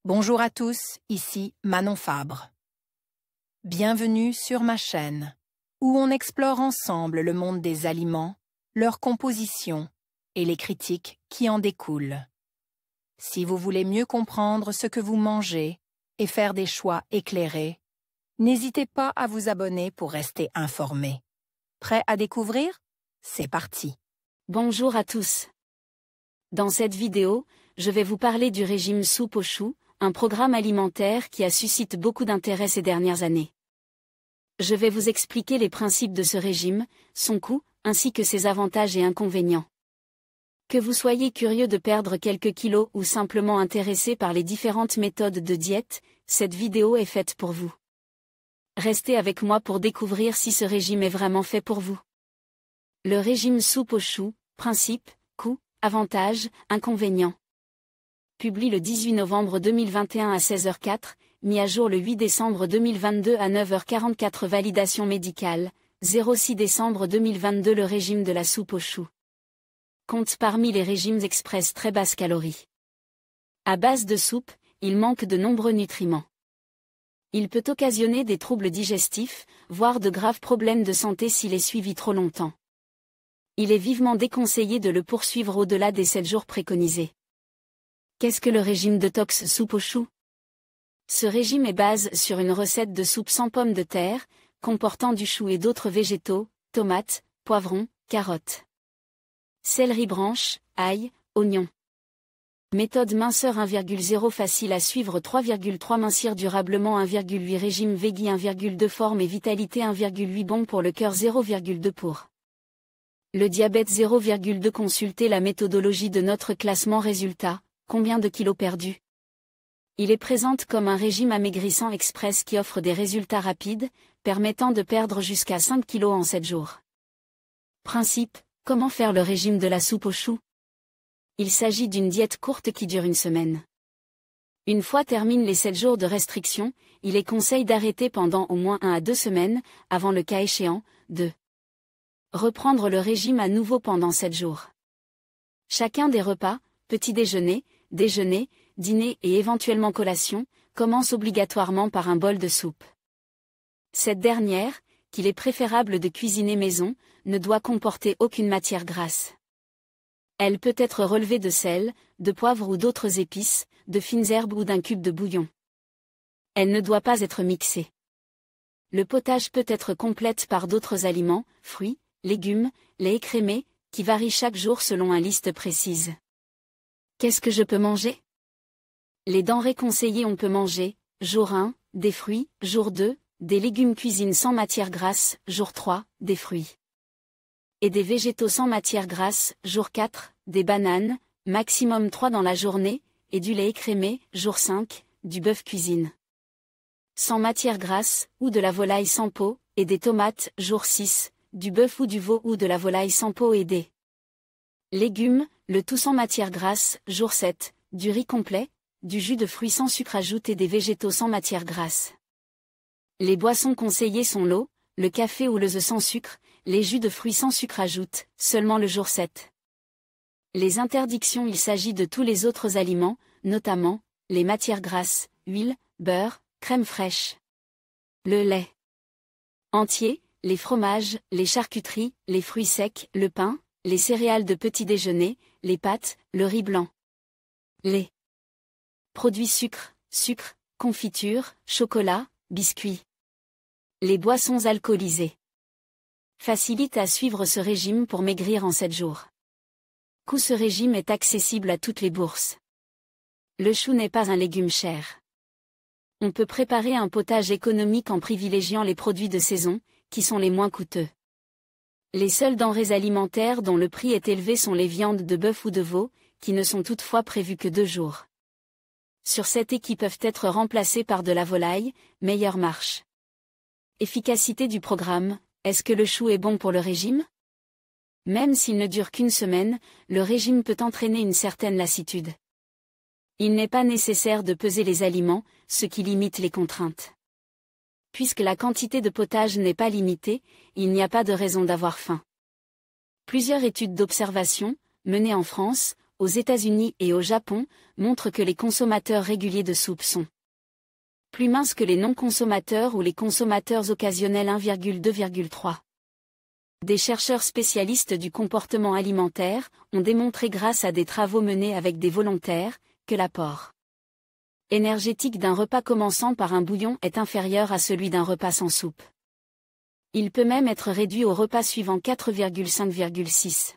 Bonjour à tous, ici Manon Fabre. Bienvenue sur ma chaîne, où on explore ensemble le monde des aliments, leur composition et les critiques qui en découlent. Si vous voulez mieux comprendre ce que vous mangez et faire des choix éclairés, n'hésitez pas à vous abonner pour rester informé. Prêt à découvrir? C'est parti! Bonjour à tous. Dans cette vidéo, je vais vous parler du régime soupe aux choux, un programme alimentaire qui a suscité beaucoup d'intérêt ces dernières années. Je vais vous expliquer les principes de ce régime, son coût, ainsi que ses avantages et inconvénients. Que vous soyez curieux de perdre quelques kilos ou simplement intéressé par les différentes méthodes de diète, cette vidéo est faite pour vous. Restez avec moi pour découvrir si ce régime est vraiment fait pour vous. Le régime soupe aux choux, principe, coût, avantages, inconvénients. Publié le 18 novembre 2021 à 16h04, mis à jour le 8 décembre 2022 à 9h44. Validation médicale, 06 décembre 2022. Le régime de la soupe aux choux compte parmi les régimes express très basses calories. À base de soupe, il manque de nombreux nutriments. Il peut occasionner des troubles digestifs, voire de graves problèmes de santé s'il est suivi trop longtemps. Il est vivement déconseillé de le poursuivre au-delà des 7 jours préconisés. Qu'est-ce que le régime Detox soupe aux choux? Ce régime est basé sur une recette de soupe sans pommes de terre, comportant du chou et d'autres végétaux, tomates, poivrons, carottes, céleri branche, ail, oignons. Méthode minceur 1,0 facile à suivre 3,3 mincir durablement 1,8 régime Veggie 1,2 forme et vitalité 1,8 bon pour le cœur 0,2 pour le diabète 0,2 consultez la méthodologie de notre classement résultat. Combien de kilos perdus? Il est présent comme un régime amaigrissant express qui offre des résultats rapides, permettant de perdre jusqu'à 5 kilos en 7 jours. Principe, comment faire le régime de la soupe aux choux? Il s'agit d'une diète courte qui dure une semaine. Une fois terminent les 7 jours de restriction, il est conseil d'arrêter pendant au moins 1 à 2 semaines, avant le cas échéant, de reprendre le régime à nouveau pendant 7 jours. Chacun des repas, petit déjeuner, déjeuner, dîner et éventuellement collation, commence obligatoirement par un bol de soupe. Cette dernière, qu'il est préférable de cuisiner maison, ne doit comporter aucune matière grasse. Elle peut être relevée de sel, de poivre ou d'autres épices, de fines herbes ou d'un cube de bouillon. Elle ne doit pas être mixée. Le potage peut être complète par d'autres aliments, fruits, légumes, lait écrémé, qui varient chaque jour selon une liste précise. Qu'est-ce que je peux manger? Les denrées conseillées on peut manger, jour 1, des fruits, jour 2, des légumes cuisine sans matière grasse, jour 3, des fruits. Et des végétaux sans matière grasse, jour 4, des bananes, maximum 3 dans la journée, et du lait écrémé, jour 5, du bœuf cuisine sans matière grasse, ou de la volaille sans peau, et des tomates, jour 6, du bœuf ou du veau ou de la volaille sans peau et des légumes, le tout sans matière grasse, jour 7, du riz complet, du jus de fruits sans sucre ajouté et des végétaux sans matière grasse. Les boissons conseillées sont l'eau, le café ou le thé sans sucre, les jus de fruits sans sucre ajoutent, seulement le jour 7. Les interdictions il s'agit de tous les autres aliments, notamment, les matières grasses, huile, beurre, crème fraîche, le lait entier, les fromages, les charcuteries, les fruits secs, le pain, les céréales de petit déjeuner, les pâtes, le riz blanc, les produits sucre, confiture, chocolat, biscuits, les boissons alcoolisées. Facilite à suivre ce régime pour maigrir en 7 jours. Coût ce régime est accessible à toutes les bourses. Le chou n'est pas un légume cher. On peut préparer un potage économique en privilégiant les produits de saison, qui sont les moins coûteux. Les seules denrées alimentaires dont le prix est élevé sont les viandes de bœuf ou de veau, qui ne sont toutefois prévues que 2 jours sur 7 et qui peuvent être remplacées par de la volaille, meilleure marche. Efficacité du programme, est-ce que le chou est bon pour le régime? Même s'il ne dure qu'une semaine, le régime peut entraîner une certaine lassitude. Il n'est pas nécessaire de peser les aliments, ce qui limite les contraintes. Puisque la quantité de potage n'est pas limitée, il n'y a pas de raison d'avoir faim. Plusieurs études d'observation, menées en France, aux États-Unis et au Japon, montrent que les consommateurs réguliers de soupe sont plus minces que les non-consommateurs ou les consommateurs occasionnels 1,2,3. Des chercheurs spécialistes du comportement alimentaire ont démontré grâce à des travaux menés avec des volontaires, que l'apport énergétique d'un repas commençant par un bouillon est inférieur à celui d'un repas sans soupe. Il peut même être réduit au repas suivant 4,5,6.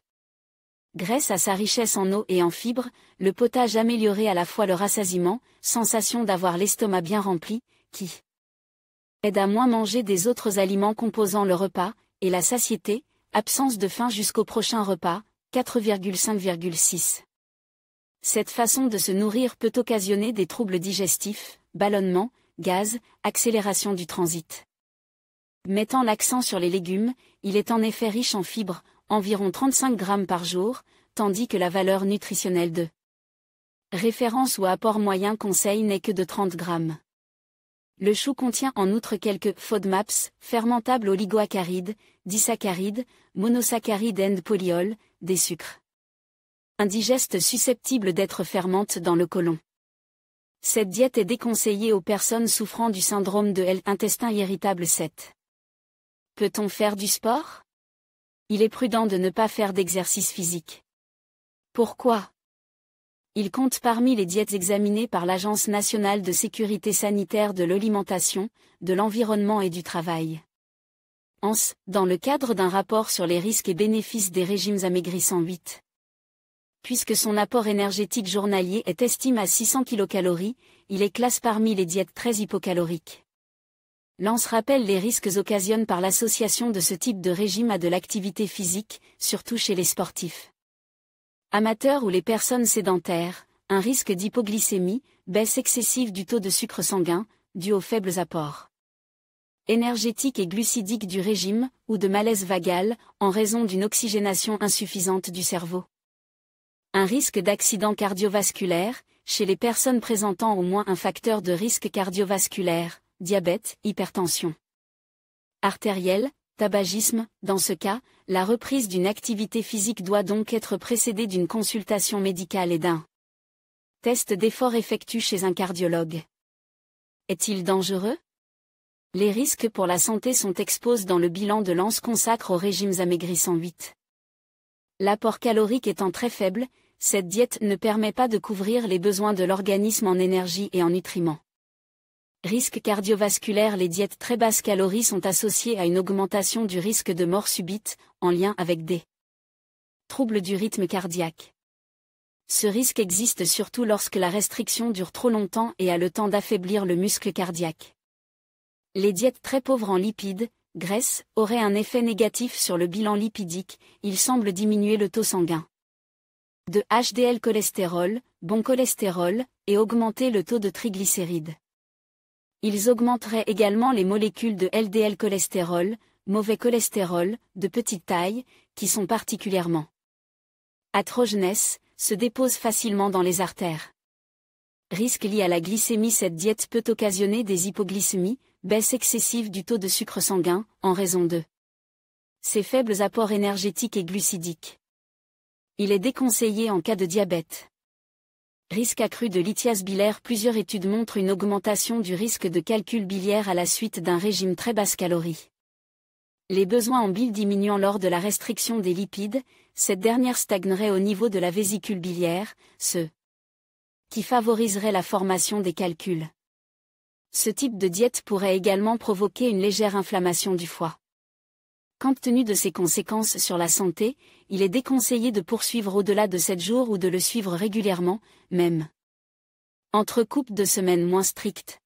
Grâce à sa richesse en eau et en fibres, le potage améliorait à la fois le rassasiement, sensation d'avoir l'estomac bien rempli, qui aide à moins manger des autres aliments composant le repas, et la satiété, absence de faim jusqu'au prochain repas, 4,5,6. Cette façon de se nourrir peut occasionner des troubles digestifs, ballonnement, gaz, accélération du transit. Mettant l'accent sur les légumes, il est en effet riche en fibres, environ 35 grammes par jour, tandis que la valeur nutritionnelle de référence ou apport moyen conseil n'est que de 30 grammes. Le chou contient en outre quelques FODMAPs, fermentables oligoacarides, disaccharides, monosaccharides and polyols, des sucres indigestes susceptibles d'être fermentes dans le côlon. Cette diète est déconseillée aux personnes souffrant du syndrome de l'intestin irritable 7. Peut-on faire du sport? Il est prudent de ne pas faire d'exercice physique. Pourquoi? Il compte parmi les diètes examinées par l'Agence nationale de sécurité sanitaire de l'alimentation, de l'environnement et du travail. ANS, dans le cadre d'un rapport sur les risques et bénéfices des régimes amaigrissants 8. Puisque son apport énergétique journalier est estimé à 600 kcal, il est classé parmi les diètes très hypocaloriques. L'ANS rappelle les risques occasionnés par l'association de ce type de régime à de l'activité physique, surtout chez les sportifs amateurs ou les personnes sédentaires, un risque d'hypoglycémie, baisse excessive du taux de sucre sanguin, dû aux faibles apports énergétiques et glucidiques du régime, ou de malaise vagal, en raison d'une oxygénation insuffisante du cerveau. Un risque d'accident cardiovasculaire, chez les personnes présentant au moins un facteur de risque cardiovasculaire, diabète, hypertension artérielle, tabagisme. Dans ce cas, la reprise d'une activité physique doit donc être précédée d'une consultation médicale et d'un test d'effort effectué chez un cardiologue. Est-il dangereux? Les risques pour la santé sont exposés dans le bilan de l'ANS consacre aux régimes amaigrissants 8. L'apport calorique étant très faible, cette diète ne permet pas de couvrir les besoins de l'organisme en énergie et en nutriments. Risque cardiovasculaire. Les diètes très basses calories sont associées à une augmentation du risque de mort subite, en lien avec des troubles du rythme cardiaque. Ce risque existe surtout lorsque la restriction dure trop longtemps et a le temps d'affaiblir le muscle cardiaque. Les diètes très pauvres en lipides, graisses, auraient un effet négatif sur le bilan lipidique, il semble diminuer le taux sanguin de HDL cholestérol, bon cholestérol, et augmenter le taux de triglycérides. Ils augmenteraient également les molécules de LDL cholestérol, mauvais cholestérol, de petite taille, qui sont particulièrement atherogènes, se déposent facilement dans les artères. Risque lié à la glycémie. Cette diète peut occasionner des hypoglycémies, baisse excessive du taux de sucre sanguin, en raison de ses faibles apports énergétiques et glucidiques. Il est déconseillé en cas de diabète. Risque accru de lithiase biliaire. Plusieurs études montrent une augmentation du risque de calcul biliaire à la suite d'un régime très basse calorie. Les besoins en bile diminuant lors de la restriction des lipides, cette dernière stagnerait au niveau de la vésicule biliaire, ce qui favoriserait la formation des calculs. Ce type de diète pourrait également provoquer une légère inflammation du foie. Compte tenu de ses conséquences sur la santé, il est déconseillé de poursuivre au-delà de 7 jours ou de le suivre régulièrement, même entre coupes de semaines moins strictes.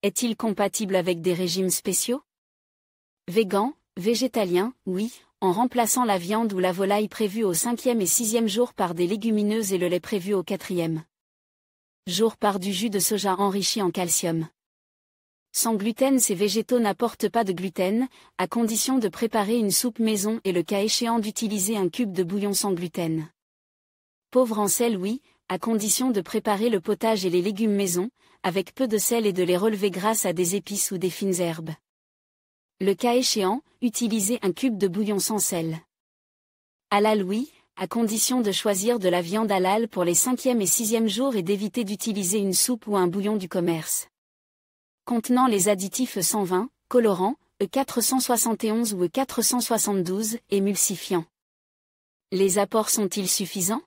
Est-il compatible avec des régimes spéciaux? Végan, végétalien, oui, en remplaçant la viande ou la volaille prévue au 5e et 6e jour par des légumineuses et le lait prévu au 4e jour par du jus de soja enrichi en calcium. Sans gluten. Ces végétaux n'apportent pas de gluten, à condition de préparer une soupe maison et le cas échéant d'utiliser un cube de bouillon sans gluten. Pauvre en sel. Oui, à condition de préparer le potage et les légumes maison, avec peu de sel et de les relever grâce à des épices ou des fines herbes. Le cas échéant, utilisez un cube de bouillon sans sel. Halal. Oui, à condition de choisir de la viande halal pour les 5e et 6e jours et d'éviter d'utiliser une soupe ou un bouillon du commerce. Contenant les additifs E120, colorants, E471 ou E472, émulsifiants. Les apports sont-ils suffisants?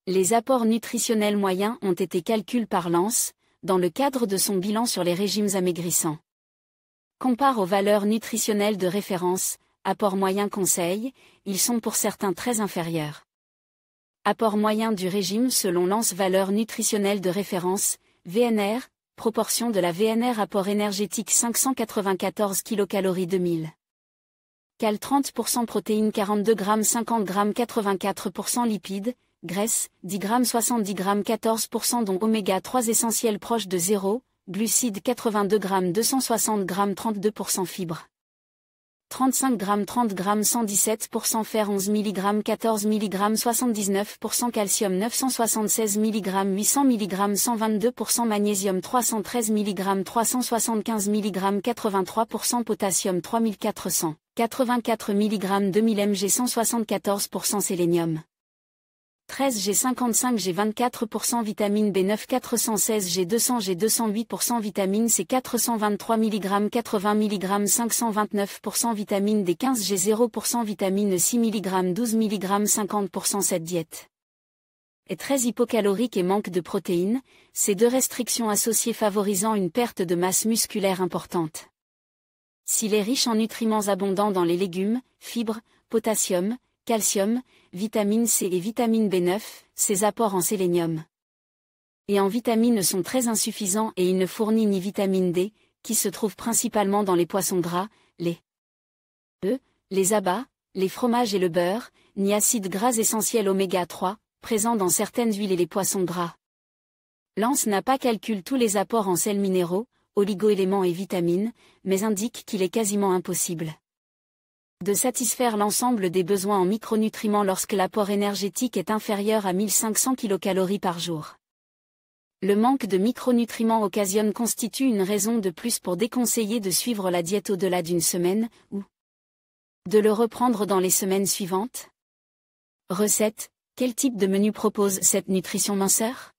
Les apports nutritionnels moyens ont été calculés par l'ANS, dans le cadre de son bilan sur les régimes amaigrissants. Compare aux valeurs nutritionnelles de référence, apport moyen conseil, ils sont pour certains très inférieurs. Apport moyen du régime selon l'ANS valeur nutritionnelle de référence, VNR, proportion de la VNR apport énergétique 594 kcal 2000. Cal 30% protéines 42 g 50 g 84% lipides, graisse, 10 g 70 g 14% dont oméga 3 essentiels proches de 0, glucides 82 g 260 g 32% fibres. 35 g 30 g 117% fer 11 mg 14 mg 79% calcium 976 mg 800 mg 122% magnésium 313 mg 375 mg 83% potassium 3400, 84 mg 2000 mg 174% sélénium. 13 G 55 G 24% vitamine B9 416 G 200 G 208% vitamine C 423 mg 80 mg 529% vitamine D 15 G 0% vitamine 6 mg 12 mg 50%. Cette diète est très hypocalorique et manque de protéines, ces deux restrictions associées favorisant une perte de masse musculaire importante. S'il est riche en nutriments abondants dans les légumes, fibres, potassium, calcium, vitamine C et vitamine B9, ses apports en sélénium et en vitamines sont très insuffisants et il ne fournit ni vitamine D, qui se trouve principalement dans les poissons gras, les abats, les fromages et le beurre, ni acides gras essentiels oméga 3, présents dans certaines huiles et les poissons gras. L'ANS n'a pas calculé tous les apports en sels minéraux, oligoéléments et vitamines, mais indique qu'il est quasiment impossible de satisfaire l'ensemble des besoins en micronutriments lorsque l'apport énergétique est inférieur à 1500 kcal par jour. Le manque de micronutriments constitue une raison de plus pour déconseiller de suivre la diète au-delà d'une semaine, ou de le reprendre dans les semaines suivantes. Recette: quel type de menu propose cette nutrition minceur?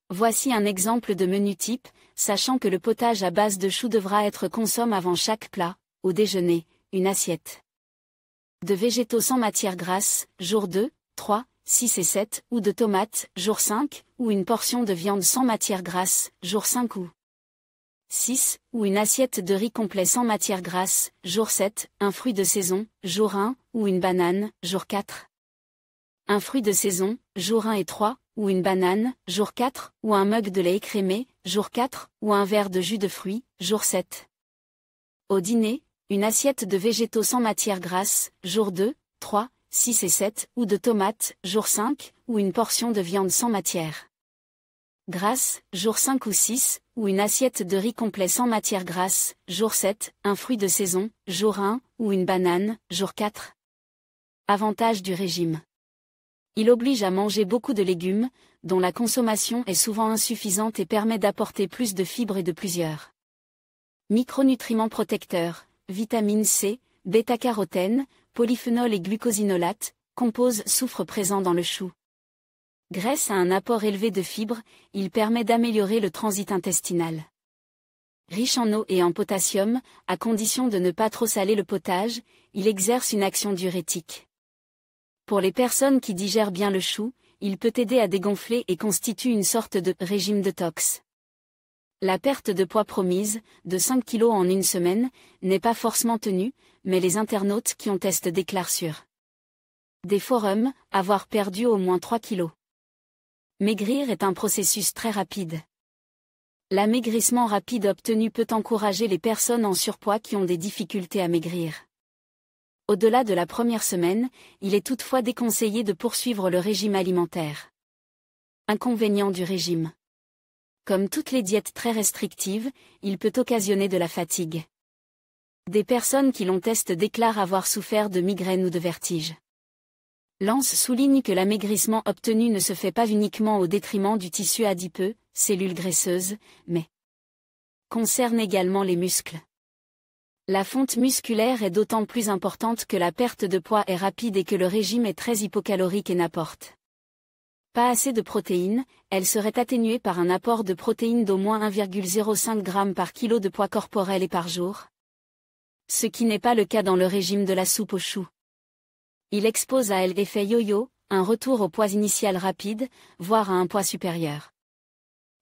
Voici un exemple de menu type, sachant que le potage à base de choux devra être consommé avant chaque plat. Au déjeuner, une assiette de végétaux sans matière grasse, jour 2, 3, 6 et 7, ou de tomates, jour 5, ou une portion de viande sans matière grasse, jour 5 ou 6, ou une assiette de riz complet sans matière grasse, jour 7, un fruit de saison, jour 1, ou une banane, jour 4. Un fruit de saison, jour 1 et 3, ou une banane, jour 4, ou un mug de lait écrémé, jour 4, ou un verre de jus de fruits, jour 7. Au dîner, une assiette de végétaux sans matière grasse, jour 2, 3, 6 et 7, ou de tomates, jour 5, ou une portion de viande sans matière grasse, jour 5 ou 6, ou une assiette de riz complet sans matière grasse, jour 7, un fruit de saison, jour 1, ou une banane, jour 4. Avantage du régime. Il oblige à manger beaucoup de légumes, dont la consommation est souvent insuffisante et permet d'apporter plus de fibres et de plusieurs micronutriments protecteurs. Vitamine C, bêta-carotène, polyphénol et glucosinolate, composent soufre présent dans le chou. Grâce à un apport élevé de fibres, il permet d'améliorer le transit intestinal. Riche en eau et en potassium, à condition de ne pas trop saler le potage, il exerce une action diurétique. Pour les personnes qui digèrent bien le chou, il peut aider à dégonfler et constitue une sorte de régime détox. La perte de poids promise, de 5 kg en une semaine, n'est pas forcément tenue, mais les internautes qui ont testé déclarent sur des forums avoir perdu au moins 3 kg. Maigrir est un processus très rapide. L'amaigrissement rapide obtenu peut encourager les personnes en surpoids qui ont des difficultés à maigrir. Au-delà de la première semaine, il est toutefois déconseillé de poursuivre le régime alimentaire. Inconvénient du régime. Comme toutes les diètes très restrictives, il peut occasionner de la fatigue. Des personnes qui l'ont testé déclarent avoir souffert de migraines ou de vertiges. L'ANS souligne que l'amaigrissement obtenu ne se fait pas uniquement au détriment du tissu adipeux, cellules graisseuses, mais concerne également les muscles. La fonte musculaire est d'autant plus importante que la perte de poids est rapide et que le régime est très hypocalorique et n'apporte pas assez de protéines. Elle serait atténuée par un apport de protéines d'au moins 1,05 g par kilo de poids corporel et par jour. Ce qui n'est pas le cas dans le régime de la soupe aux choux. Il expose à l'effet yo-yo, un retour au poids initial rapide, voire à un poids supérieur.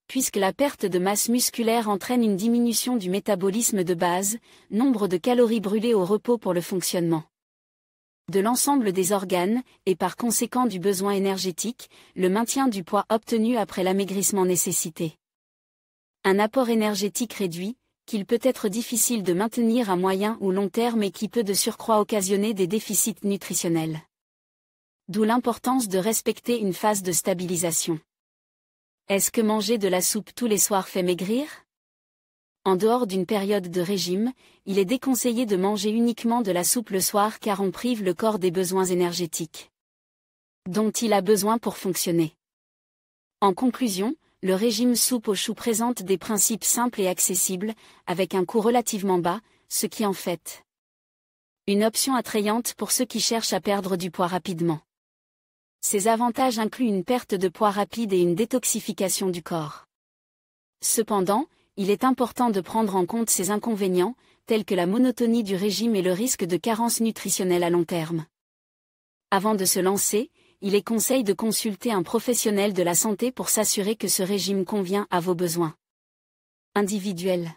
Puisque la perte de masse musculaire entraîne une diminution du métabolisme de base, nombre de calories brûlées au repos pour le fonctionnement de l'ensemble des organes, et par conséquent du besoin énergétique, le maintien du poids obtenu après l'amaigrissement nécessité un apport énergétique réduit, qu'il peut être difficile de maintenir à moyen ou long terme et qui peut de surcroît occasionner des déficits nutritionnels. D'où l'importance de respecter une phase de stabilisation. Est-ce que manger de la soupe tous les soirs fait maigrir? En dehors d'une période de régime, il est déconseillé de manger uniquement de la soupe le soir car on prive le corps des besoins énergétiques dont il a besoin pour fonctionner. En conclusion, le régime soupe aux choux présente des principes simples et accessibles, avec un coût relativement bas, ce qui en fait une option attrayante pour ceux qui cherchent à perdre du poids rapidement. Ces avantages incluent une perte de poids rapide et une détoxification du corps. Cependant, il est important de prendre en compte ces inconvénients, tels que la monotonie du régime et le risque de carence nutritionnelle à long terme. Avant de se lancer, il est conseillé de consulter un professionnel de la santé pour s'assurer que ce régime convient à vos besoins individuels.